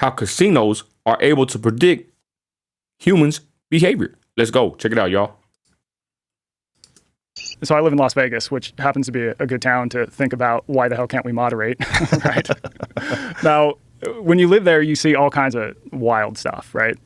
how casinos are able to predict humans' behavior. Let's go. Check it out, y'all. So I live in Las Vegas, which happens to be a good town to think about why the hell can't we moderate, right? Now, when you live there, you see all kinds of wild stuff, right?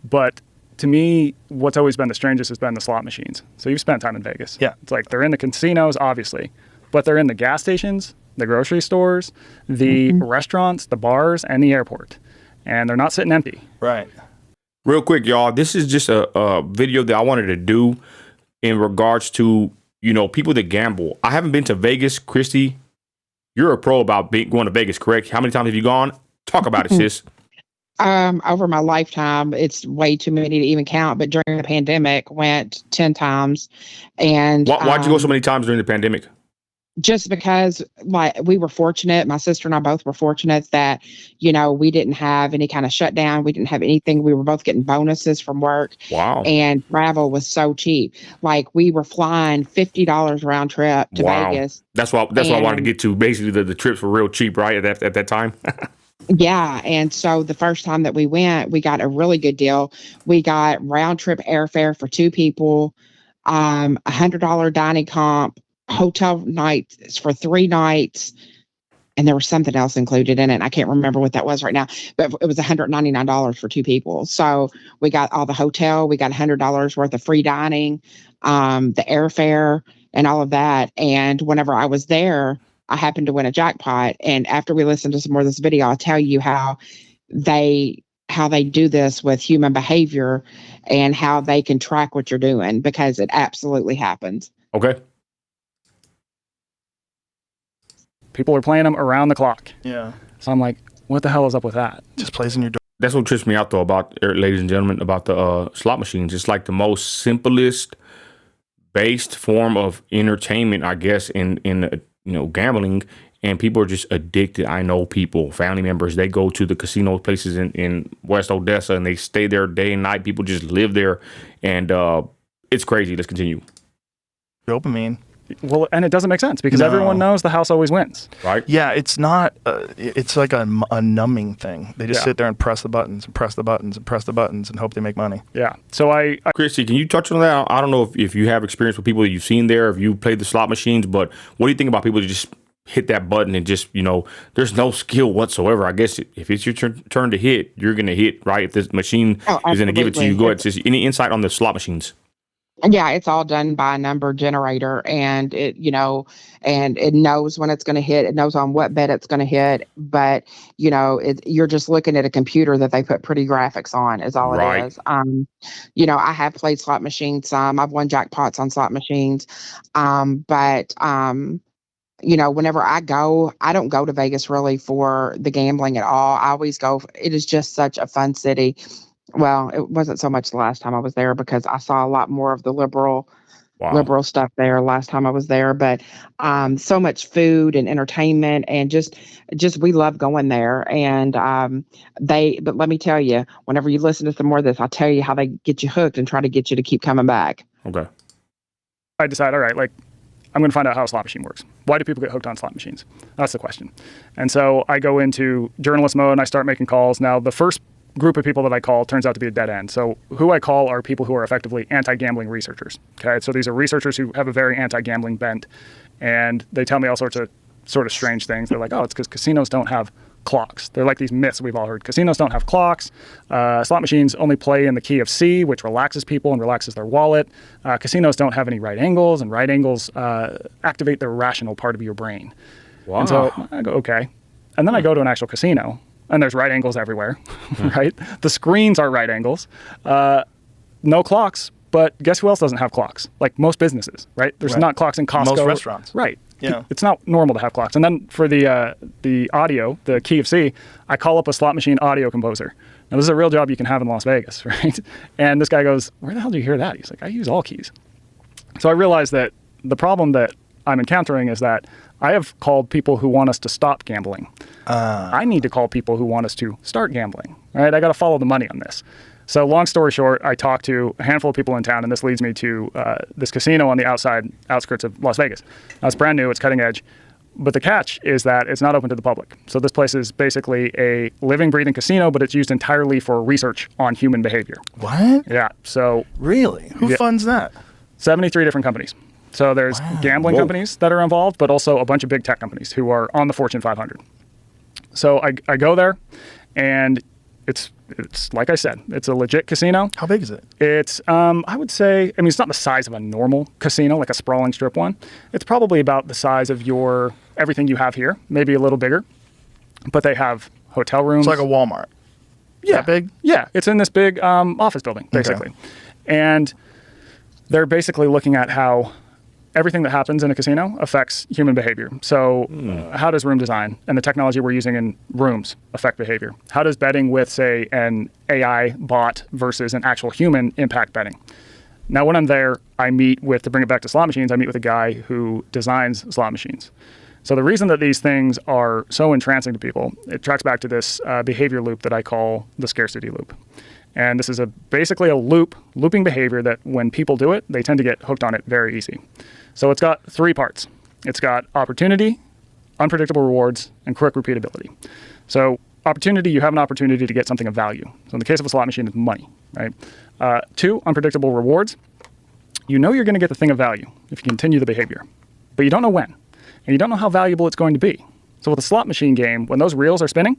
But to me, what's always been the strangest has been the slot machines. So you've spent time in Vegas. Yeah. It's like they're in the casinos, obviously, but they're in the gas stations, the grocery stores, the restaurants, the bars, and the airport. And they're not sitting empty. Right. Real quick, y'all, this is just a video that I wanted to do in regards to, people that gamble. I haven't been to Vegas. Christy, you're a pro about going to Vegas, correct? How many times have you gone? Talk about it, sis. Over my lifetime, it's way too many to even count. But during the pandemic, went 10 times. And why'd you go so many times during the pandemic? Just because, we were fortunate. My sister and I both were fortunate that, we didn't have any kind of shutdown. We didn't have anything. We were both getting bonuses from work. Wow. And travel was so cheap. We were flying $50 round trip to Vegas. That's what I wanted to get to. Basically, the trips were real cheap, right? At that time. Yeah. And so the first time that we went, we got a really good deal. We got round trip airfare for 2 people, $100 dining comp, hotel nights for 3 nights. And there was something else included in it. I can't remember what that was right now, but it was $199 for 2 people. So we got all the hotel, we got $100 worth of free dining, the airfare and all of that. And whenever I was there, I happened to win a jackpot. And after we listen to some more of this video, I'll tell you how they do this with human behavior and how they can track what you're doing, because it absolutely happens. Okay. People are playing them around the clock. Yeah. So I'm like, what the hell is up with that? Just plays in your door. That's what trips me out, though, about, ladies and gentlemen, about the slot machines. It's like the most simplest based form of entertainment, I guess, in gambling, and people are just addicted. I know people, family members, they go to the casino places in West Odessa and they stay there day and night. People just live there, and it's crazy. Let's continue. Dopamine. Well, and it doesn't make sense because everyone knows the house always wins. Right? Yeah, it's not, it's like a numbing thing. They just sit there and press the buttons and press the buttons and press the buttons and hope they make money. Yeah. So Christy, can you touch on that? I don't know if you have experience with people that you've seen there, if you played the slot machines, but what do you think about people that just hit that button and just, there's no skill whatsoever? I guess if it's your turn to hit, you're going to hit, right? If this machine is going to give it to you, go ahead. Any insight on the slot machines? Yeah, it's all done by a number generator, and it knows when it's going to hit. It knows on what bet it's going to hit, but you're just looking at a computer that they put pretty graphics on. Is all it is. I have played slot machines. I've won jackpots on slot machines, but whenever I go, I don't go to Vegas really for the gambling at all. I always go. It is just such a fun city. Well, it wasn't so much the last time I was there because I saw a lot more of the liberal stuff there last time I was there. But so much food and entertainment and just we love going there. And but let me tell you, whenever you listen to some more of this, I'll tell you how they get you hooked and try to get you to keep coming back. Okay. I decide, all right, I'm going to find out how a slot machine works. Why do people get hooked on slot machines? That's the question. And so I go into journalist mode and I start making calls. Now, the first group of people that I call turns out to be a dead end. So who I call are people who are effectively anti-gambling researchers. Okay, so these are researchers who have a very anti-gambling bent, and they tell me all sorts of sort of strange things. They're like, oh, it's because casinos don't have clocks. They're like these myths we've all heard. Casinos don't have clocks. Slot machines only play in the key of C, which relaxes people and relaxes their wallet. Casinos don't have any right angles, and right angles activate the rational part of your brain. Wow. And so I go, okay. And then I go to an actual casino, and there's right angles everywhere, right? The screens are right angles. No clocks, but guess who else doesn't have clocks? Like most businesses, right? There's not clocks in Costco. Most restaurants. Right. Yeah. It's not normal to have clocks. And then for the audio, the key of C, I call up a slot machine audio composer. Now, this is a real job you can have in Las Vegas, right? And this guy goes, where the hell do you hear that? He's like, I use all keys. So I realized that the problem that I'm encountering is that I have called people who want us to stop gambling. I need to call people who want us to start gambling, right? I got to follow the money on this. So long story short, I talked to a handful of people in town, and this leads me to this casino on the outskirts of Las Vegas. Now, it's brand new. It's cutting edge. But the catch is that it's not open to the public. So this place is basically a living, breathing casino, but it's used entirely for research on human behavior. What? Yeah. So Really? Who funds that? 73 different companies. So there's gambling companies that are involved, but also a bunch of big tech companies who are on the Fortune 500. So I go there, and it's like I said, it's a legit casino. How big is it? It's I would say, I mean, it's not the size of a normal casino, like a sprawling strip one. It's probably about the size of your everything you have here, maybe a little bigger. But they have hotel rooms. It's like a Walmart. Yeah. That big? Yeah, it's in this big office building, basically. Okay. And they're basically looking at how everything that happens in a casino affects human behavior. So how does room design and the technology we're using in rooms affect behavior? How does betting with, say, an AI bot versus an actual human impact betting? Now, when I'm there, I meet with, to bring it back to slot machines, I meet with a guy who designs slot machines. So the reason that these things are so entrancing to people, it tracks back to this behavior loop that I call the scarcity loop. And this is basically a looping behavior that when people do it, they tend to get hooked on it very easy. So it's got 3 parts. It's got opportunity, unpredictable rewards, and quick repeatability. So opportunity, you have an opportunity to get something of value. So in the case of a slot machine, it's money, right? 2, unpredictable rewards. You know you're going to get the thing of value if you continue the behavior, but you don't know when, and you don't know how valuable it's going to be. So with a slot machine game, when those reels are spinning,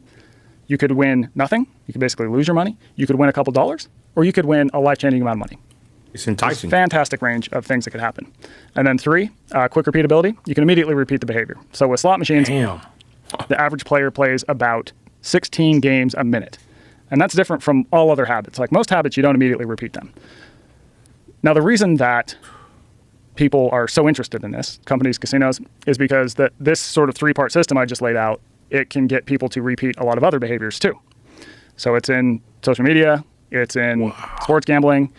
you could win nothing. You could basically lose your money. You could win a couple dollars, or you could win a life-changing amount of money. It's enticing. It's a fantastic range of things that could happen. And then 3, quick repeatability. You can immediately repeat the behavior. So with slot machines, the average player plays about 16 games a minute. And that's different from all other habits. Like most habits, you don't immediately repeat them. Now, the reason that people are so interested in this, companies, casinos, is because that this sort of 3-part system I just laid out, it can get people to repeat a lot of other behaviors too. So it's in social media, it's in sports gambling,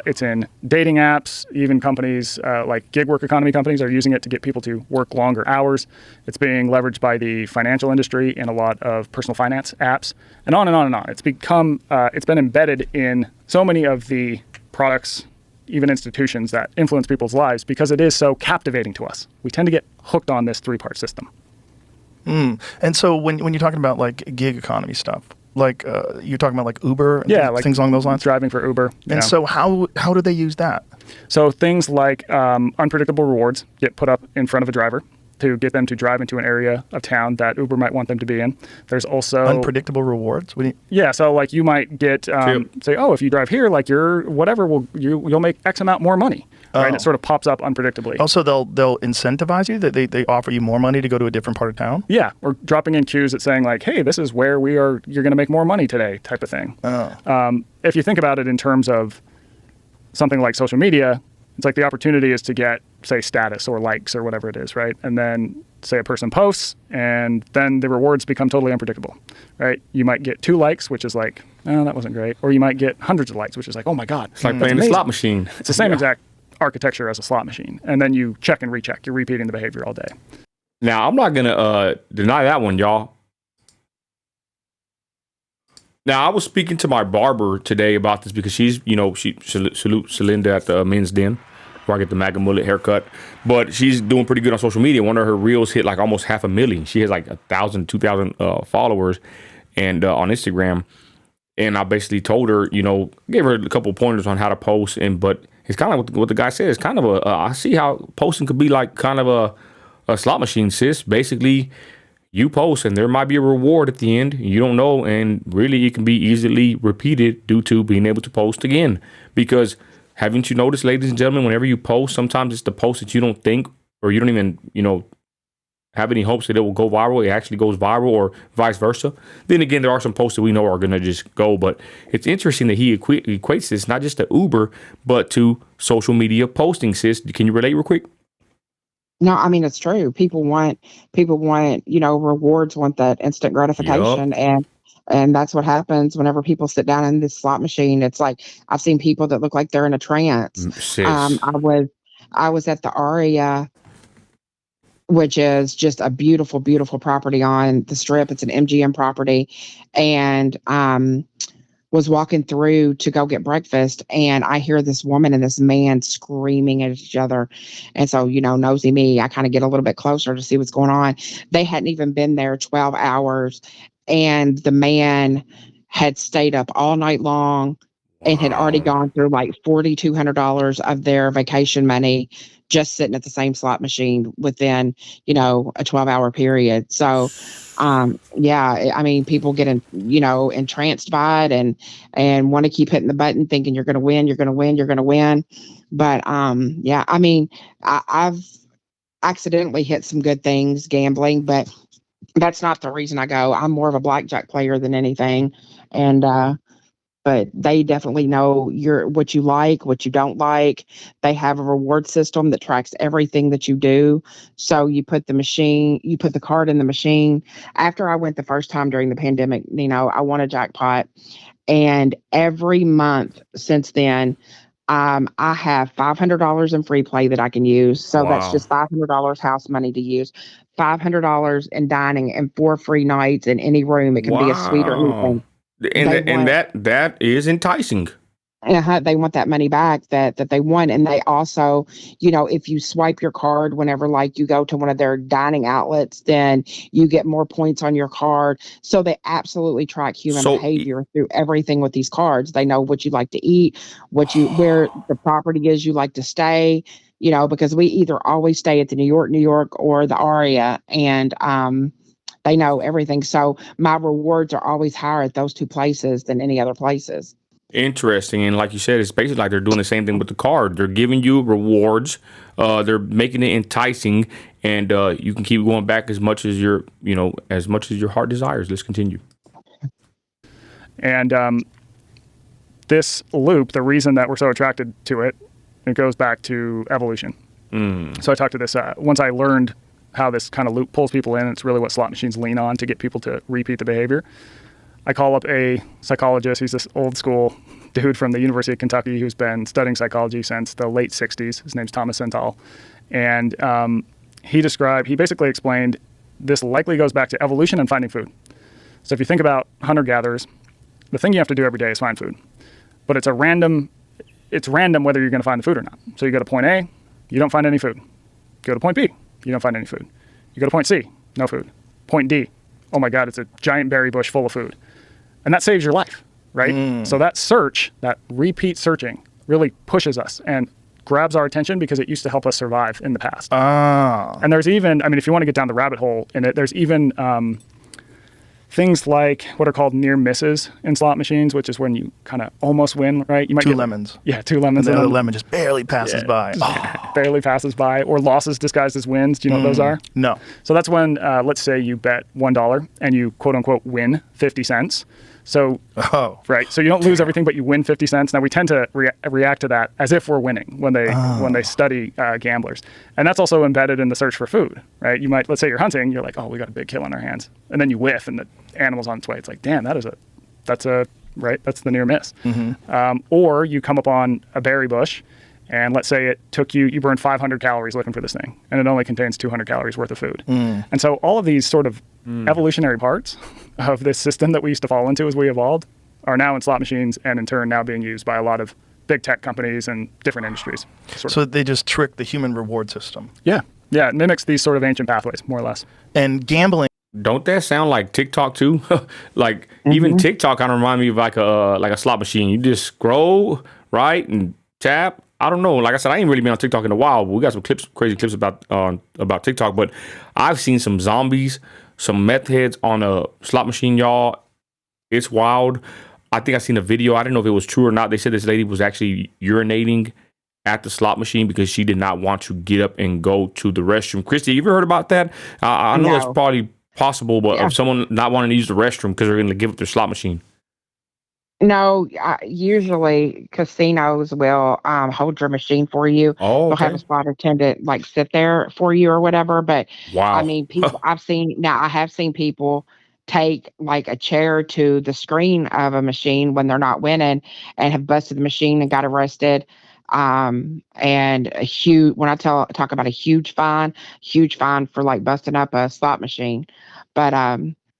it's in dating apps. Even companies like gig work economy companies are using it to get people to work longer hours. It's being leveraged by the financial industry in a lot of personal finance apps, and on and on and on. It's become, it's been embedded in so many of the products, even institutions that influence people's lives because it is so captivating to us. We tend to get hooked on this 3-part system. And so when you're talking about like gig economy stuff, like you're talking about like Uber and things along those lines? Driving for Uber. And so how do they use that? So things like unpredictable rewards get put up in front of a driver to get them to drive into an area of town that Uber might want them to be in. There's also unpredictable rewards. What do you... Yeah, so like you might get say, oh, if you drive here, like your whatever you'll make X amount more money. Right? It sort of pops up unpredictably. Also, they'll incentivize you, that they offer you more money to go to a different part of town? Yeah, or dropping in cues that saying like, hey, this is where you're going to make more money today type of thing. If you think about it in terms of something like social media, it's like the opportunity is to get, say, status or likes or whatever it is, right? And then, say, a person posts, and then the rewards become totally unpredictable, right? You might get 2 likes, which is like, oh, that wasn't great. Or you might get hundreds of likes, which is like, oh my God. It's like playing a slot machine. It's the same exact architecture as a slot machine. And then you check and recheck. You're repeating the behavior all day. Now, I'm not going to deny that one, y'all. Now, I was speaking to my barber today about this because she's, she salute Celinda at the Men's Den, where I get the MAGA mullet haircut. But she's doing pretty good on social media. One of her reels hit like almost 500,000. She has like 1,000, 2,000 followers and on Instagram. And I basically told her, gave her a couple of pointers on how to post. But it's kind of like what the guy said. It's kind of I see how posting could be like kind of a slot machine, sis. Basically, you post and there might be a reward at the end. You don't know. And really, it can be easily repeated due to being able to post again. Because haven't you noticed, ladies and gentlemen, whenever you post, sometimes it's the post that you don't think or you don't even, have any hopes that it will go viral. It actually goes viral or vice versa. Then again, there are some posts that we know are going to just go. But it's interesting that he equates this not just to Uber, but to social media posting, sis. Can you relate real quick? No, I mean, it's true. People want, rewards, want that instant gratification. Yep. And that's what happens whenever people sit down in this slot machine. It's like, I've seen people that look like they're in a trance. Sis. I was at the Aria, which is just a beautiful, beautiful property on the Strip. It's an MGM property. And was walking through to go get breakfast, and I hear this woman and this man screaming at each other. And so, nosy me, I kind of get a little bit closer to see what's going on. They hadn't even been there 12 hours, and the man had stayed up all night long and had already Wow. gone through like $4,200 of their vacation money just sitting at the same slot machine within, a 12-hour period. So, yeah, I mean, people get entranced by it and want to keep hitting the button, thinking you're going to win, you're going to win, you're going to win. But yeah, I mean, I've accidentally hit some good things gambling, but that's not the reason I go. I'm more of a blackjack player than anything, and but they definitely know what you like, what you don't like. They have a reward system that tracks everything that you do. So you put the card in the machine. After I went the first time during the pandemic, I won a jackpot, and every month since then, I have $500 in free play that I can use. So that's Wow. just $500 house money to use. $500 in dining and 4 free nights in any room. It can be a suite or Wow. anything. They And want that is enticing. they want that money back that they won. And they also, if you swipe your card whenever like you go to one of their dining outlets, then you get more points on your card. So they absolutely track human So behavior through everything with these cards. They know what you like to eat, where the property is you like to stay, because we either always stay at the New York or the Aria, and they know everything. So my rewards are always higher at those two places than any other places. interesting, and like you said, it's basically like they're doing the same thing with the card. They're giving you rewards. They're making it enticing, and you can keep going back as much as as much as your heart desires. Let's continue. And this loop, the reason that we're so attracted to it, it goes back to evolution. So I talked to this, once I learned how this kind of loop pulls people in, it's really what slot machines lean on to get people to repeat the behavior. I call up a psychologist. He's this old school dude from the University of Kentucky who's been studying psychology since the late 60s. His name's Thomas Senthal. And he basically explained this likely goes back to evolution and finding food. So if you think about hunter-gatherers, the thing you have to do every day is find food. But it's random whether you're going to find the food or not. So you go to point A, you don't find any food. Go to point B, you don't find any food. You go to point C, no food. Point D, oh my God, it's a giant berry bush full of food. And that saves your life, right? So that search, that repeat searching, really pushes us and grabs our attention because it used to help us survive in the past. And there's even, if you want to get down the rabbit hole in it, there's even things like what are called near misses in slot machines, which is when you kind of almost win, right? You might Two get lemons. Yeah, 2 lemons. And the other lemon just barely passes by. Barely passes by, or losses disguised as wins. Do you know what those are? No. So that's when, let's say you bet $1 and you quote unquote win 50 cents. So, right. So you don't lose everything, but you win 50 cents. Now we tend to react to that as if we're winning when they study gamblers. And that's also embedded in the search for food, right? Let's say you're hunting, you're like, oh, we got a big kill on our hands. And then you whiff and the animal's on its way. It's like, damn, that's the near miss. Or you come upon a berry bush, and let's say it took you burned 500 calories looking for this thing, and it only contains 200 calories worth of food. And so all of these sort of evolutionary parts of this system that we used to fall into as we evolved are now in slot machines, and in turn now being used by a lot of big tech companies and different industries. So they just trick the human reward system. Yeah. It mimics these sort of ancient pathways, more or less. And gambling. Don't that sound like TikTok too? Like even TikTok kind of remind me of like a slot machine. You just scroll right and tap. I don't know. Like I said, I ain't really been on TikTok in a while. But we got some crazy clips about TikTok. But I've seen some zombies, some meth heads on a slot machine, y'all. It's wild. I think I seen a video. I didn't know if it was true or not. They said this lady was actually urinating at the slot machine because she did not want to get up and go to the restroom. Christy, you ever heard about that? I know it's probably possible, but of someone not wanting to use the restroom because they're going to give up their slot machine. No, usually casinos will hold your machine for you. Oh, They'll have a spot attendant like sit there for you or whatever. But wow. People I have seen people take like a chair to the screen of a machine when they're not winning and have busted the machine and got arrested. And a huge, when I talk about a huge fine for like busting up a slot machine. But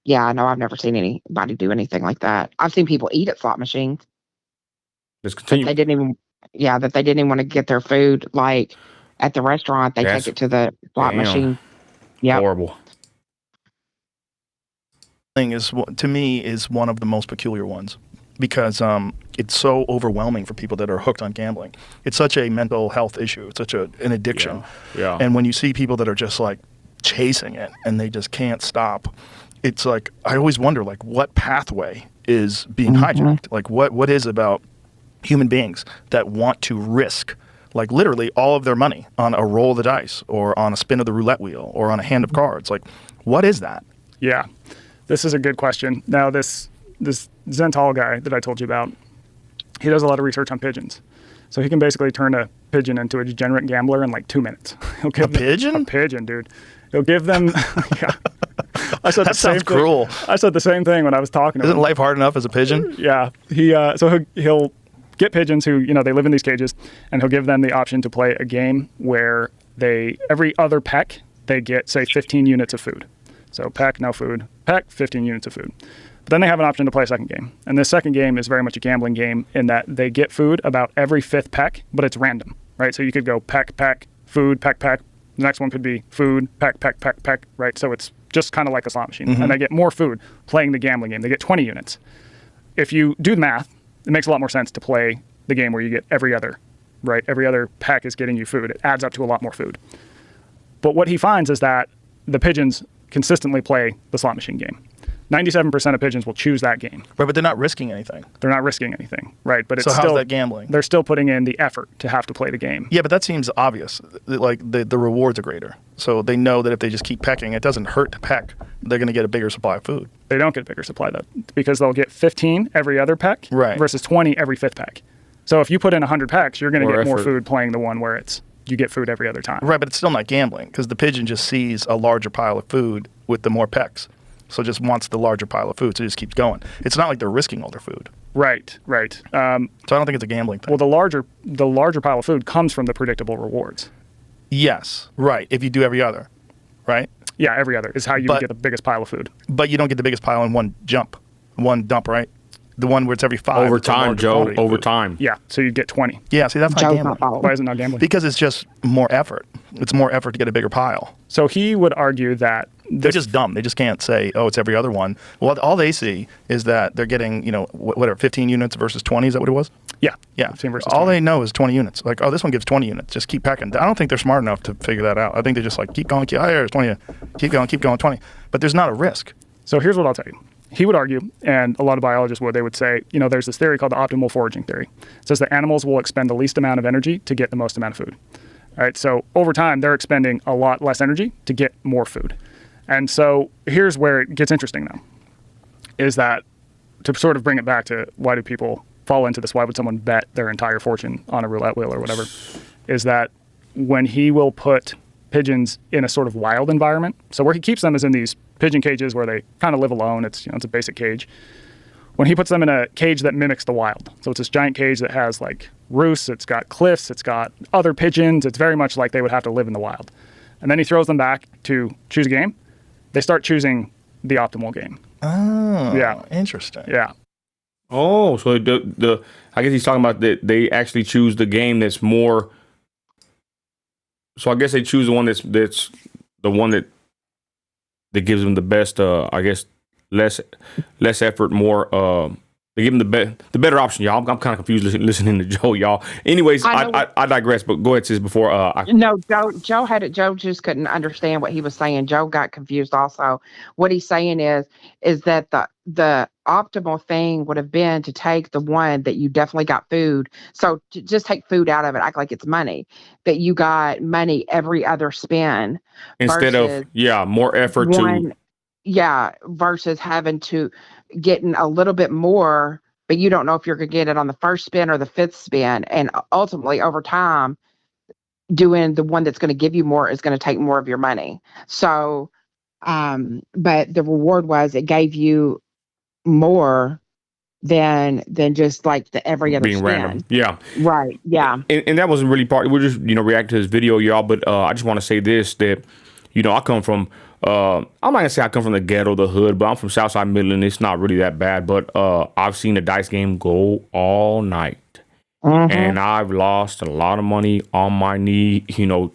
Yeah, no, I've never seen anybody do anything like that. I've seen people eat at slot machines. Let's That continue. they didn't even, yeah, that they didn't even want to get their food like at the restaurant. They take That's it to the slot damn machine. Yep. horrible. Thing is, to me, is one of the most peculiar ones because it's so overwhelming for people that are hooked on gambling. It's such a mental health issue. It's such an addiction. Yeah. And when you see people that are just like chasing it and they just can't stop, it's like I always wonder like what pathway is being hijacked. Like what is about human beings that want to risk like literally all of their money on a roll of the dice or on a spin of the roulette wheel or on a hand of cards? Like what is that? Yeah, this is a good question. Now, this Zental guy that I told you about, he does a lot of research on pigeons. So he can basically turn a pigeon into a degenerate gambler in like 2 minutes. He'll give pigeon? A pigeon, dude. He'll give them. Yeah. I said That sounds cruel. I said the same thing when I was talking to him. Isn't life hard enough as a pigeon? Yeah. He'll get pigeons who, they live in these cages, and he'll give them the option to play a game where every other peck, they get, say, 15 units of food. So peck, no food. Peck, 15 units of food. But then they have an option to play a second game. And this second game is very much a gambling game in that they get food about every fifth peck, but it's random, right? So you could go peck, peck, food, peck, peck. The next one could be food, peck, peck, peck, peck, right? So it's just kind of like a slot machine. And they get more food playing the gambling game. They get 20 units. If you do the math, it makes a lot more sense to play the game where you get every other, right? Every other pack is getting you food. It adds up to a lot more food. But what he finds is that the pigeons consistently play the slot machine game. 97% of pigeons will choose that game. Right, but they're not risking anything. They're not risking anything, right? But it's So how's still that gambling? They're still putting in the effort to have to play the game. Yeah, but that seems obvious. Like the rewards are greater. So they know that if they just keep pecking, it doesn't hurt to peck. They're going to get a bigger supply of food. They don't get a bigger supply though, because they'll get 15 every other peck versus 20 every fifth peck. So if you put in 100 pecks, you're going to get more food playing the one where you get food every other time. Right, but it's still not gambling because the pigeon just sees a larger pile of food with the more pecks. So it just wants the larger pile of food, so it just keeps going. It's not like they're risking all their food. Right. So I don't think it's a gambling thing. Well, the larger pile of food comes from the predictable rewards. Yes, right. If you do every other, right? Yeah, every other is how you get the biggest pile of food. But you don't get the biggest pile in one dump, right? The one where it's every 5. Over time, Joe. Over time. Yeah, so you get 20. Yeah, see, that's not gambling. Why is it not gambling? Because it's just more effort. It's more effort to get a bigger pile. So he would argue that they're just dumb. They just can't say, oh, it's every other one. Well, all they see is that they're getting, whatever, 15 units versus 20. Is that what it was? Yeah. Yeah. 15 versus all 20. they know is 20 units. Like, oh, this one gives 20 units. Just keep pecking. I don't think they're smart enough to figure that out. I think they're just like, keep going, there's 20. Keep going, 20. But there's not a risk. So here's what I'll tell you. He would argue, and a lot of biologists would, they would say, there's this theory called the optimal foraging theory. It says that animals will expend the least amount of energy to get the most amount of food. All right, so over time, they're expending a lot less energy to get more food. And so here's where it gets interesting now, is that to sort of bring it back to why do people fall into this, why would someone bet their entire fortune on a roulette wheel or whatever, is that when he will put pigeons in a sort of wild environment, so where he keeps them is in these pigeon cages where they kind of live alone. It's it's a basic cage. When he puts them in a cage that mimics the wild, so it's this giant cage that has like roosts, it's got cliffs, it's got other pigeons. It's very much like they would have to live in the wild. And then he throws them back to choose a game. They start choosing the optimal game. Oh, yeah, interesting. Yeah. Oh, so the I guess he's talking about that they actually choose the game that's more. So I guess they choose the one that's the one that gives them the best. I guess less effort, more. They give them the better option, y'all. I'm kind of confused listening to Joe, y'all. Anyways, I digress. But go ahead, sis. Before No, Joe had it. Joe just couldn't understand what he was saying. Joe got confused also. What he's saying is that the optimal thing would have been to take the one that you definitely got food. So to just take food out of it, act like it's money. That you got money every other spin instead of more effort to. Yeah, versus having to getting a little bit more, but you don't know if you're going to get it on the first spin or the fifth spin. And ultimately, over time, doing the one that's going to give you more is going to take more of your money. So, but the reward was it gave you more than just like the every other being spin. Random. Yeah. Right. Yeah. And that wasn't really part. We're just reacting to this video, y'all. But I just want to say this that I come from I'm not gonna say I come from the ghetto, the hood, but I'm from Southside Midland. It's not really that bad, but I've seen the dice game go all night. And I've lost a lot of money on my knee,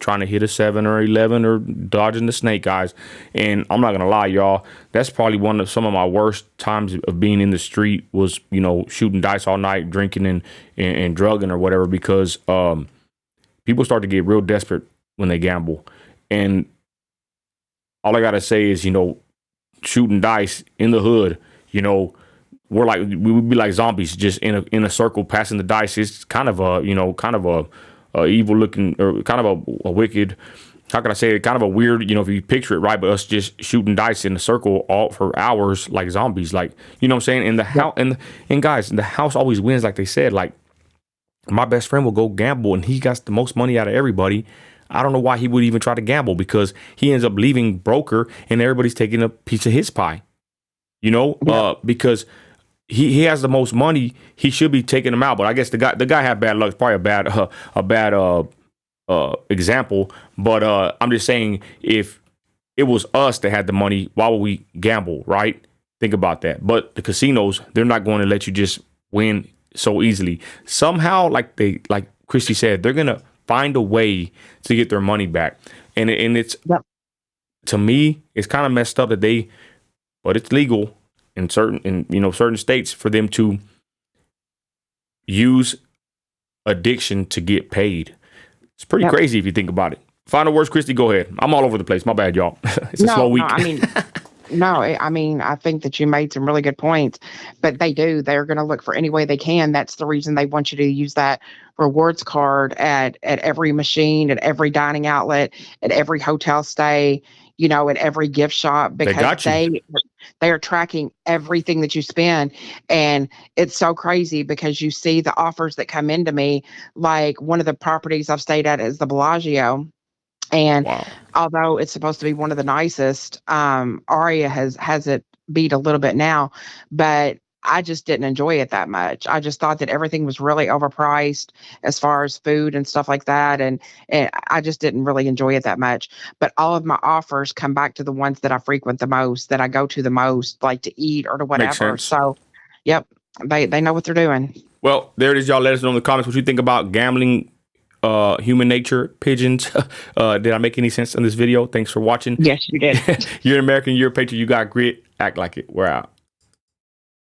trying to hit a 7 or 11 or dodging the snake eyes. And I'm not going to lie, y'all, that's probably some of my worst times of being in the street was, shooting dice all night, drinking and drugging or whatever, because people start to get real desperate when they gamble. And all I got to say is, shooting dice in the hood, we would be like zombies, just in a circle, passing the dice. It's kind of a evil looking, or kind of a wicked. How can I say it? Kind of a weird, if you picture it right, but us just shooting dice in a circle all for hours like zombies, like what I'm saying. And the house, and guys, the house always wins, like they said. Like my best friend will go gamble, and he got the most money out of everybody. I don't know why he would even try to gamble, because he ends up leaving broker, and everybody's taking a piece of his pie. Because he has the most money, he should be taking them out. But I guess the guy had bad luck. It's probably a bad example. But I'm just saying, if it was us that had the money, why would we gamble, right? Think about that. But the casinos, they're not going to let you just win so easily. Somehow, like Christy said, they're gonna find a way to get their money back. And it's to me, it's kind of messed up but it's legal in certain states for them to use addiction to get paid. It's pretty crazy if you think about it. Final words, Christy, go ahead. I'm all over the place. My bad, y'all. It's a slow week. I think that you made some really good points, but they're going to look for any way they can. That's the reason they want you to use that rewards card at every machine, at every dining outlet, at every hotel stay, at every gift shop, because they are tracking everything that you spend. And it's so crazy because you see the offers that come into me. Like, one of the properties I've stayed at is the Bellagio. And although it's supposed to be one of the nicest, Aria has it beat a little bit now, but I just didn't enjoy it that much. I just thought that everything was really overpriced as far as food and stuff like that. And I just didn't really enjoy it that much. But all of my offers come back to the ones that I frequent the most, that I go to the most, like to eat or to whatever. So, yep, they know what they're doing. Well, there it is, y'all. Let us know in the comments what you think about gambling, human nature, pigeons. Did I make any sense in this video? Thanks for watching. Yes, you did. You're an American, you're a patriot, you got grit, act like it. We're out.